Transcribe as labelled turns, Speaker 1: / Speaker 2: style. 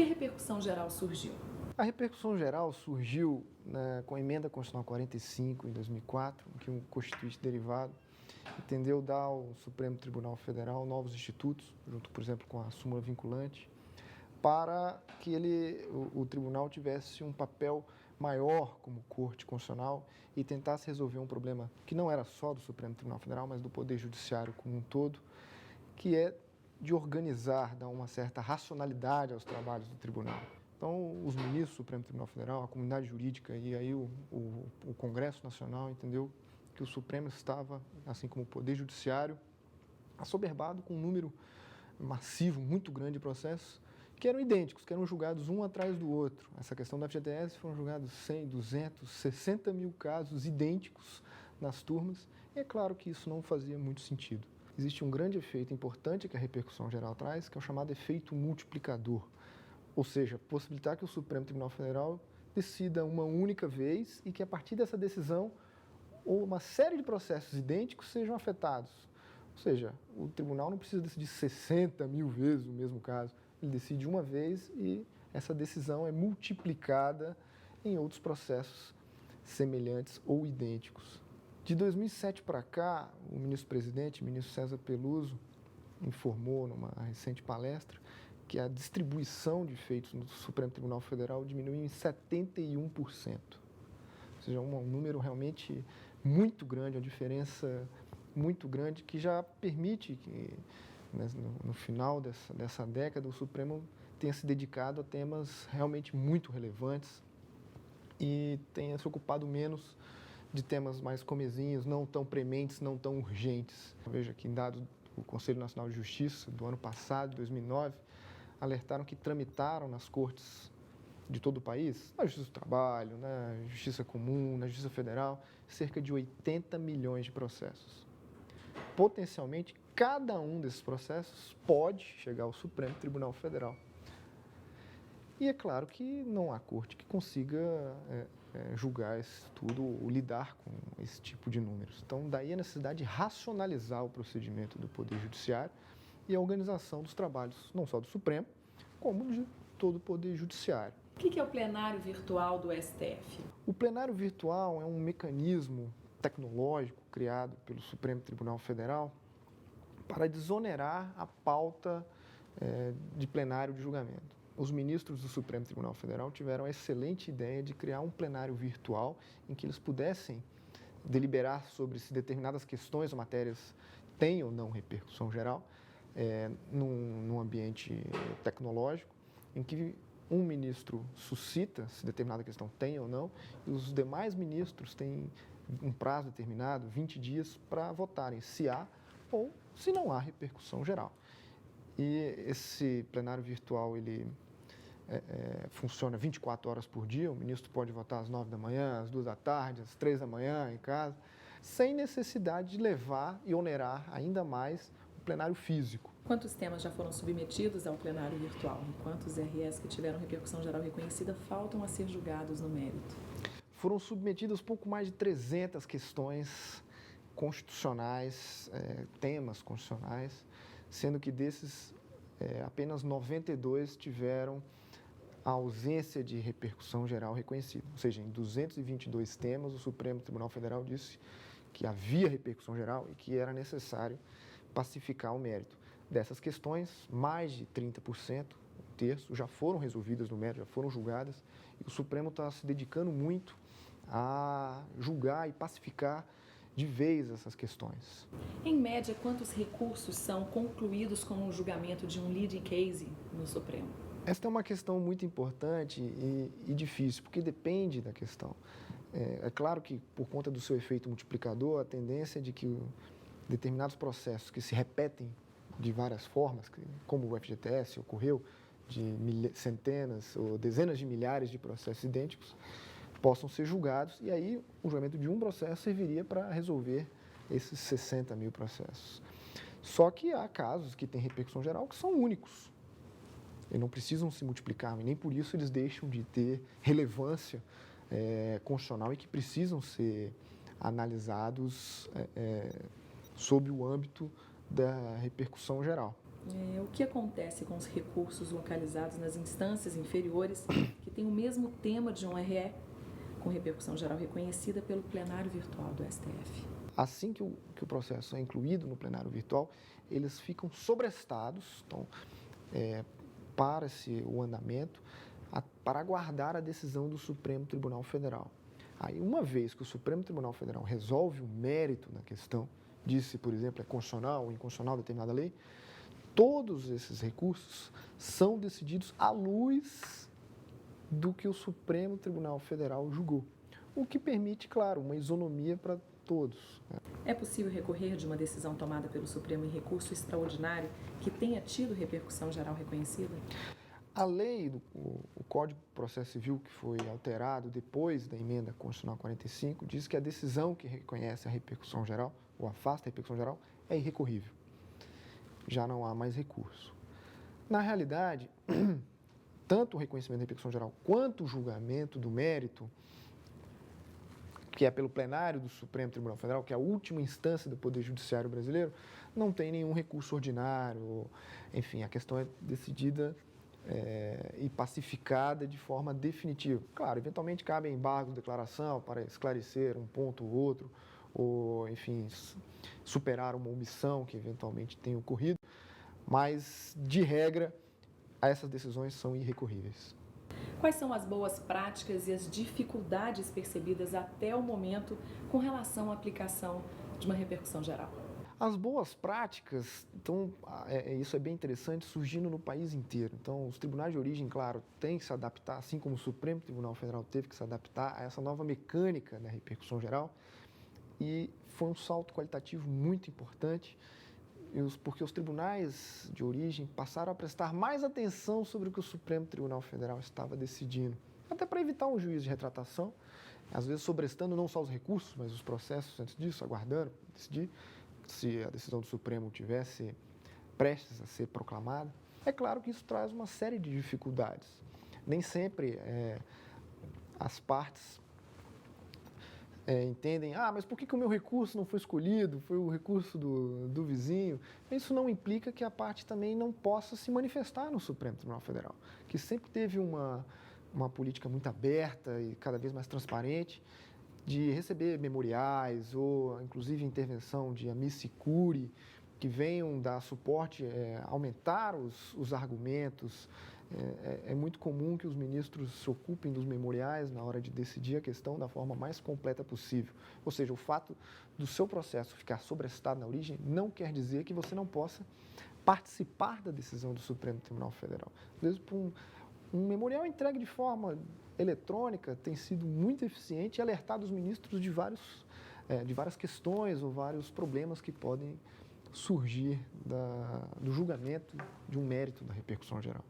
Speaker 1: que a repercussão geral surgiu?
Speaker 2: A repercussão geral surgiu com a Emenda Constitucional 45, em 2004, em que um constituinte derivado entendeu dar ao Supremo Tribunal Federal novos institutos, junto, por exemplo, com a súmula vinculante, para que o tribunal tivesse um papel maior como corte constitucional e tentasse resolver um problema que não era só do Supremo Tribunal Federal, mas do Poder Judiciário como um todo, que é de organizar, dar uma certa racionalidade aos trabalhos do tribunal. Então, os ministros do Supremo Tribunal Federal, a comunidade jurídica e aí o Congresso Nacional entendeu que o Supremo estava, assim como o Poder Judiciário, assoberbado com um número massivo, muito grande de processos que eram idênticos, que eram julgados um atrás do outro. Essa questão da FGTS foram julgados 100, 200, 60 mil casos idênticos nas turmas. E é claro que isso não fazia muito sentido. Existe um grande efeito importante que a repercussão geral traz, que é o chamado efeito multiplicador. Ou seja, possibilitar que o Supremo Tribunal Federal decida uma única vez e que a partir dessa decisão uma série de processos idênticos sejam afetados. Ou seja, o tribunal não precisa decidir 60 mil vezes o mesmo caso. Ele decide uma vez e essa decisão é multiplicada em outros processos semelhantes ou idênticos. De 2007 para cá, o ministro-presidente, o ministro César Peluso, informou numa recente palestra que a distribuição de feitos no Supremo Tribunal Federal diminuiu em 71%. Ou seja, um número realmente muito grande, uma diferença muito grande que já permite que, no final dessa década, o Supremo tenha se dedicado a temas realmente muito relevantes e tenha se ocupado menos de temas mais comezinhos, não tão prementes, não tão urgentes. Veja que em dados do Conselho Nacional de Justiça do ano passado, 2009, alertaram que tramitaram nas cortes de todo o país, na Justiça do Trabalho, na Justiça Comum, na Justiça Federal, cerca de 80 milhões de processos. Potencialmente, cada um desses processos pode chegar ao Supremo Tribunal Federal. E é claro que não há corte que consiga julgar isso tudo ou lidar com esse tipo de números. Então, daí a necessidade de racionalizar o procedimento do Poder Judiciário e a organização dos trabalhos, não só do Supremo, como de todo o Poder Judiciário.
Speaker 1: O que é o plenário virtual do STF?
Speaker 2: O plenário virtual é um mecanismo tecnológico criado pelo Supremo Tribunal Federal para desonerar a pauta de plenário de julgamento. Os ministros do Supremo Tribunal Federal tiveram a excelente ideia de criar um plenário virtual em que eles pudessem deliberar sobre se determinadas questões ou matérias têm ou não repercussão geral num ambiente tecnológico, em que um ministro suscita se determinada questão tem ou não, e os demais ministros têm um prazo determinado, 20 dias, para votarem se há ou se não há repercussão geral. E esse plenário virtual, ele funciona 24 horas por dia, o ministro pode votar às 9 da manhã, às 2 da tarde, às 3 da manhã em casa, sem necessidade de levar e onerar ainda mais o plenário físico.
Speaker 1: Quantos temas já foram submetidos ao plenário virtual? E quantos RS que tiveram repercussão geral reconhecida faltam a ser julgados no mérito?
Speaker 2: Foram submetidas pouco mais de 300 questões constitucionais, temas constitucionais, sendo que desses apenas 92 tiveram a ausência de repercussão geral reconhecida. Ou seja, em 222 temas, o Supremo Tribunal Federal disse que havia repercussão geral e que era necessário pacificar o mérito. Dessas questões, mais de 30%, um terço, já foram resolvidas no mérito, já foram julgadas, e o Supremo está se dedicando muito a julgar e pacificar de vez essas questões.
Speaker 1: Em média, quantos recursos são concluídos com o julgamento de um leading case no Supremo?
Speaker 2: Esta é uma questão muito importante e difícil, porque depende da questão. É claro que, por conta do seu efeito multiplicador, a tendência é de que determinados processos que se repetem de várias formas, como o FGTS ocorreu, de centenas ou dezenas de milhares de processos idênticos, possam ser julgados, e aí o julgamento de um processo serviria para resolver esses 60 mil processos. Só que há casos que têm repercussão geral que são únicos. E não precisam se multiplicar, e nem por isso eles deixam de ter relevância constitucional e que precisam ser analisados sob o âmbito da repercussão geral.
Speaker 1: O que acontece com os recursos localizados nas instâncias inferiores que têm o mesmo tema de um RE, com repercussão geral reconhecida pelo plenário virtual do STF?
Speaker 2: Assim que o processo é incluído no plenário virtual, eles ficam sobrestados, então, para-se o andamento, para aguardar a decisão do Supremo Tribunal Federal. Aí, uma vez que o Supremo Tribunal Federal resolve o mérito na questão, diz se, por exemplo, é constitucional ou inconstitucional determinada lei, todos esses recursos são decididos à luz do que o Supremo Tribunal Federal julgou, o que permite, claro, uma isonomia para todos.
Speaker 1: É possível recorrer de uma decisão tomada pelo Supremo em recurso extraordinário que tenha tido repercussão geral reconhecida?
Speaker 2: A lei, o Código de Processo Civil, que foi alterado depois da emenda constitucional 45, diz que a decisão que reconhece a repercussão geral, ou afasta a repercussão geral, é irrecorrível. Já não há mais recurso. Na realidade, tanto o reconhecimento da repercussão geral quanto o julgamento do mérito, que é pelo plenário do Supremo Tribunal Federal, que é a última instância do Poder Judiciário brasileiro, não tem nenhum recurso ordinário. Enfim, a questão é decidida e pacificada de forma definitiva. Claro, eventualmente cabe embargo de declaração para esclarecer um ponto ou outro, ou, enfim, superar uma omissão que eventualmente tenha ocorrido, mas, de regra, essas decisões são irrecorríveis.
Speaker 1: Quais são as boas práticas e as dificuldades percebidas até o momento com relação à aplicação de uma repercussão geral?
Speaker 2: As boas práticas, então, isso é bem interessante, surgindo no país inteiro. Então, os tribunais de origem, claro, têm que se adaptar, assim como o Supremo Tribunal Federal teve que se adaptar a essa nova mecânica da repercussão geral. E foi um salto qualitativo muito importante, porque os tribunais de origem passaram a prestar mais atenção sobre o que o Supremo Tribunal Federal estava decidindo, até para evitar um juízo de retratação, às vezes sobrestando não só os recursos, mas os processos antes disso, aguardando decidir. Se a decisão do Supremo tivesse prestes a ser proclamada, é claro que isso traz uma série de dificuldades. Nem sempre as partes entendem, mas por que o meu recurso não foi escolhido, foi o recurso do vizinho? Isso não implica que a parte também não possa se manifestar no Supremo Tribunal Federal, que sempre teve uma política muito aberta e cada vez mais transparente, de receber memoriais ou, inclusive, intervenção de amici curiae, que venham dar suporte, aumentar os argumentos. É muito comum que os ministros se ocupem dos memoriais na hora de decidir a questão da forma mais completa possível. Ou seja, o fato do seu processo ficar sobrestado na origem não quer dizer que você não possa participar da decisão do Supremo Tribunal Federal. Às vezes, por um memorial entregue de forma eletrônica tem sido muito eficiente e alertado os ministros de várias questões ou vários problemas que podem surgir do julgamento de um mérito da repercussão geral.